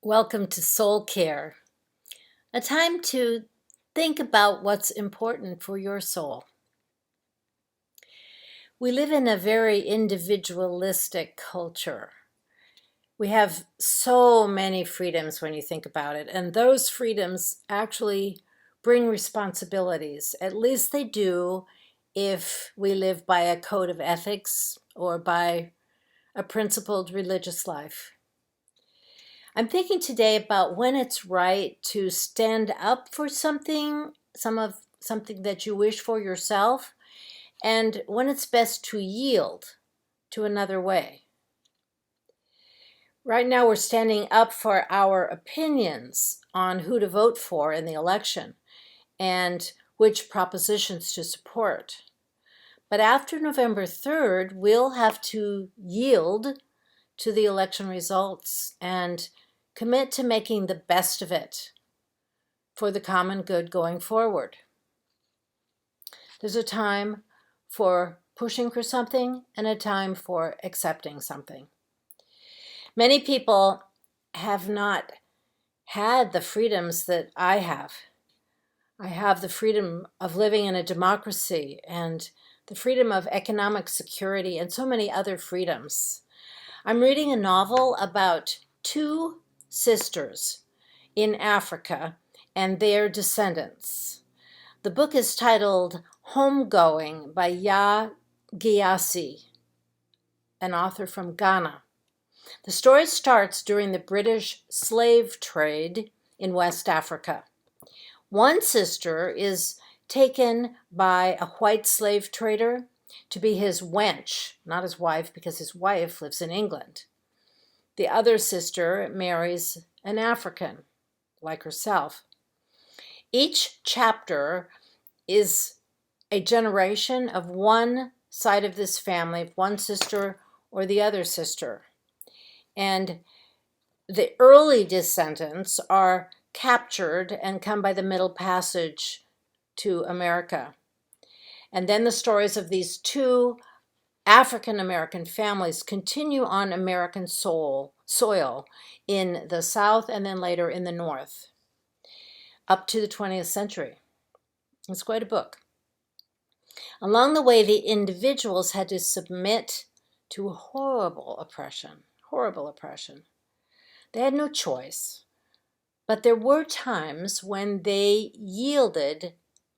Welcome to Soul Care, a time to think about what's important for your soul. We live in a very individualistic culture. We have so many freedoms when you think about it, and those freedoms actually bring responsibilities. At least they do if we live by a code of ethics or by a principled religious life. I'm thinking today about when it's right to stand up for something that you wish for yourself, and when it's best to yield to another way. Right now, we're standing up for our opinions on who to vote for in the election and which propositions to support. But after November 3rd, we'll have to yield to the election results and commit to making the best of it for the common good going forward. There's a time for pushing for something and a time for accepting something. Many people have not had the freedoms that I have. I have the freedom of living in a democracy and the freedom of economic security and so many other freedoms. I'm reading a novel about two sisters in Africa and their descendants. The book is titled Homegoing by Ya Gyasi, an author from Ghana. The story starts during the British slave trade in West Africa. One sister is taken by a white slave trader to be his wench, not his wife, because his wife lives in England. The other sister marries an African, like herself. Each chapter is a generation of one side of this family, one sister or the other sister. And the early descendants are captured and come by the Middle Passage to America. And then the stories of these two African American families continue on American soil in the South and then later in the North, up to the 20th century. It's quite a book. Along the way, the individuals had to submit to horrible oppression. They had no choice, but there were times when they yielded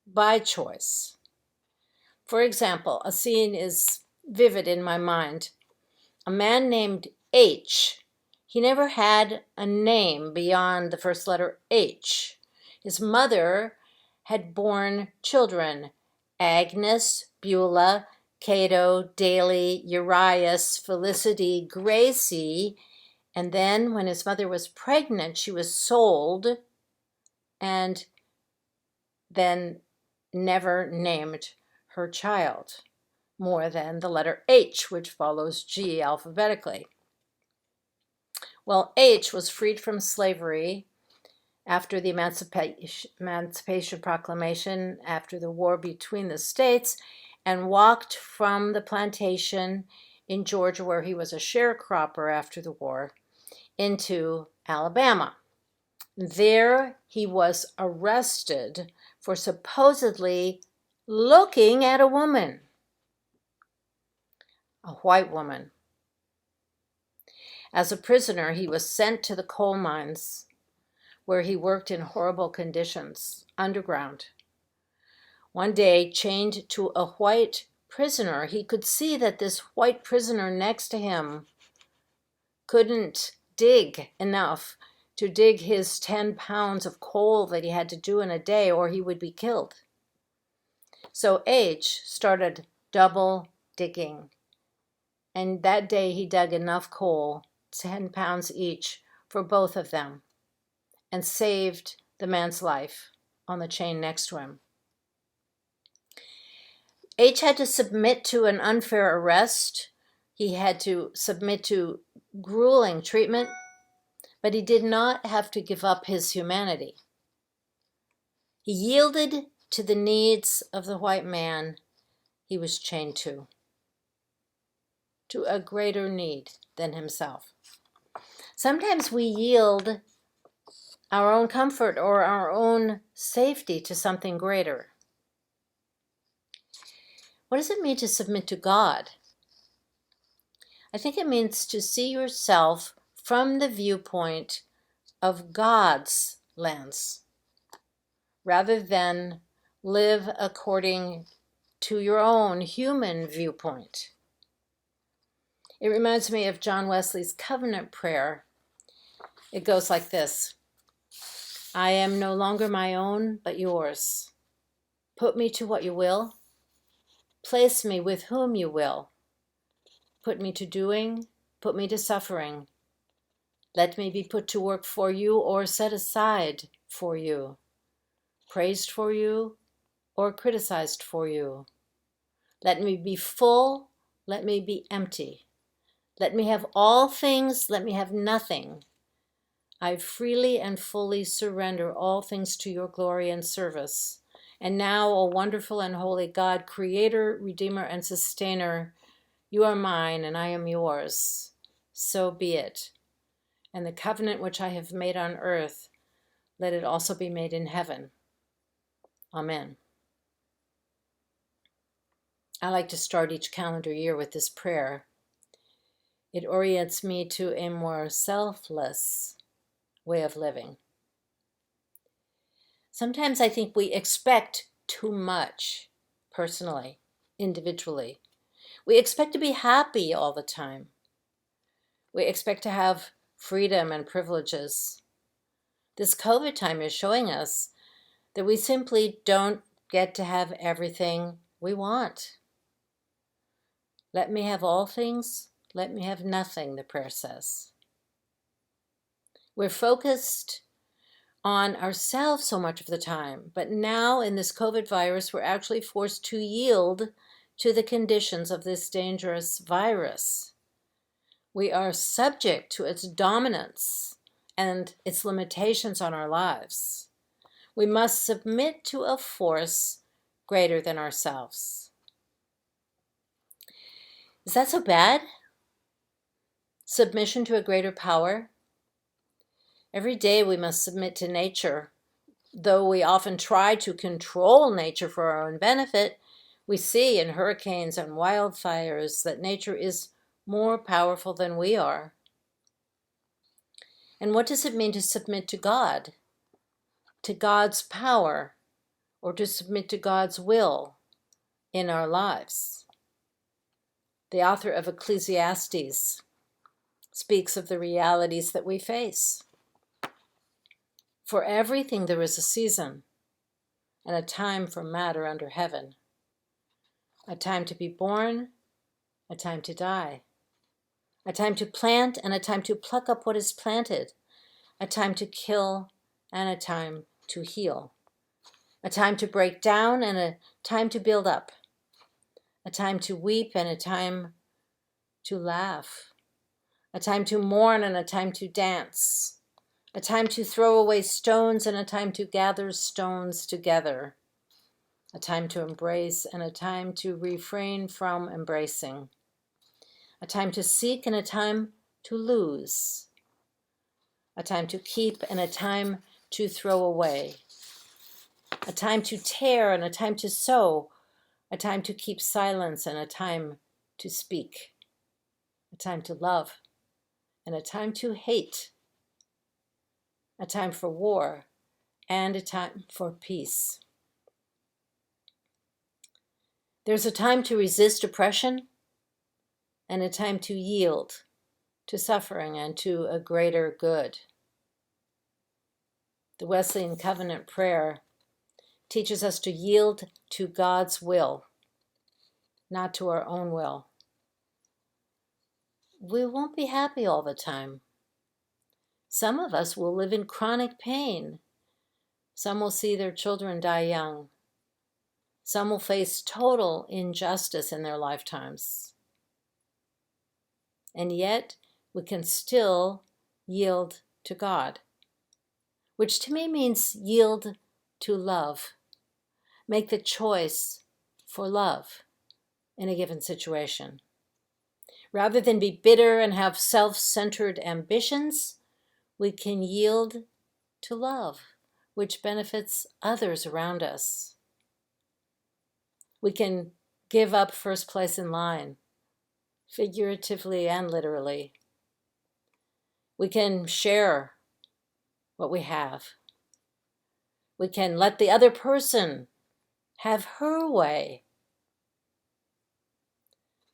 by choice. For example, a scene is vivid in my mind. A man named H. He never had a name beyond the first letter H. His mother had borne children, Agnes, Beulah, Cato, Daly, Urias, Felicity, Gracie, and then when his mother was pregnant, she was sold and then never named her child more than the letter H, which follows G alphabetically. Well, H was freed from slavery after the Emancipation Proclamation, after the war between the states, and walked from the plantation in Georgia, where he was a sharecropper after the war, into Alabama. There he was arrested for supposedly looking at a woman, a white woman. As a prisoner, he was sent to the coal mines where he worked in horrible conditions, underground. One day, chained to a white prisoner, he could see that this white prisoner next to him couldn't dig enough to dig his 10 pounds of coal that he had to do in a day, or he would be killed. So H started double digging. And that day he dug enough coal, 10 pounds each, for both of them, and saved the man's life on the chain next to him. H had to submit to an unfair arrest. He had to submit to grueling treatment, but he did not have to give up his humanity. He yielded to the needs of the white man he was chained to a greater need than himself. Sometimes we yield our own comfort or our own safety to something greater. What does it mean to submit to God? I think it means to see yourself from the viewpoint of God's lens, rather than live according to your own human viewpoint. It reminds me of John Wesley's covenant prayer. It goes like this: I am no longer my own, but yours. Put me to what you will. Place me with whom you will. Put me to doing, put me to suffering. Let me be put to work for you or set aside for you, praised for you or criticized for you. Let me be full, let me be empty. Let me have all things, let me have nothing. I freely and fully surrender all things to your glory and service. And now, O wonderful and holy God, Creator, Redeemer, and Sustainer, you are mine and I am yours. So be it. And the covenant which I have made on earth, let it also be made in heaven. Amen. I like to start each calendar year with this prayer. It orients me to a more selfless way of living. Sometimes I think we expect too much, personally, individually. We expect to be happy all the time. We expect to have freedom and privileges. This COVID time is showing us that we simply don't get to have everything we want. Let me have all things, let me have nothing, the prayer says. We're focused on ourselves so much of the time, but now in this COVID virus, we're actually forced to yield to the conditions of this dangerous virus. We are subject to its dominance and its limitations on our lives. We must submit to a force greater than ourselves. Is that so bad? Submission to a greater power? Every day we must submit to nature. Though we often try to control nature for our own benefit, we see in hurricanes and wildfires that nature is more powerful than we are. And what does it mean to submit to God? To God's power, or to submit to God's will in our lives? The author of Ecclesiastes speaks of the realities that we face. For everything there is a season and a time for matter under heaven. A time to be born, a time to die. A time to plant and a time to pluck up what is planted. A time to kill and a time to heal. A time to break down and a time to build up. A time to weep and a time to laugh. A time to mourn and a time to dance. A time to throw away stones and a time to gather stones together. A time to embrace and a time to refrain from embracing. A time to seek and a time to lose. A time to keep and a time to throw away. A time to tear and a time to sow. A time to keep silence and a time to speak. A time to love and a time to hate. A time for war and a time for peace. There's a time to resist oppression and a time to yield to suffering and to a greater good. The Wesleyan covenant prayer teaches us to yield to God's will, not to our own will. We won't be happy all the time. Some of us will live in chronic pain. Some will see their children die young. Some will face total injustice in their lifetimes. And yet, we can still yield to God, which to me means yield to love. Make the choice for love in a given situation. Rather than be bitter and have self-centered ambitions, we can yield to love, which benefits others around us. We can give up first place in line, figuratively and literally. We can share what we have. We can let the other person have her way.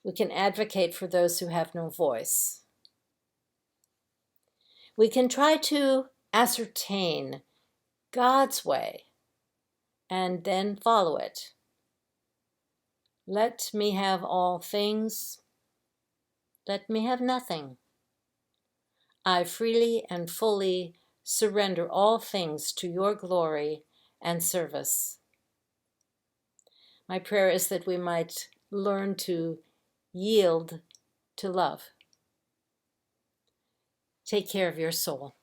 We can advocate for those who have no voice. We can try to ascertain God's way and then follow it. Let me have all things. Let me have nothing. I freely and fully surrender all things to your glory and service. My prayer is that we might learn to yield to love. Take care of your soul.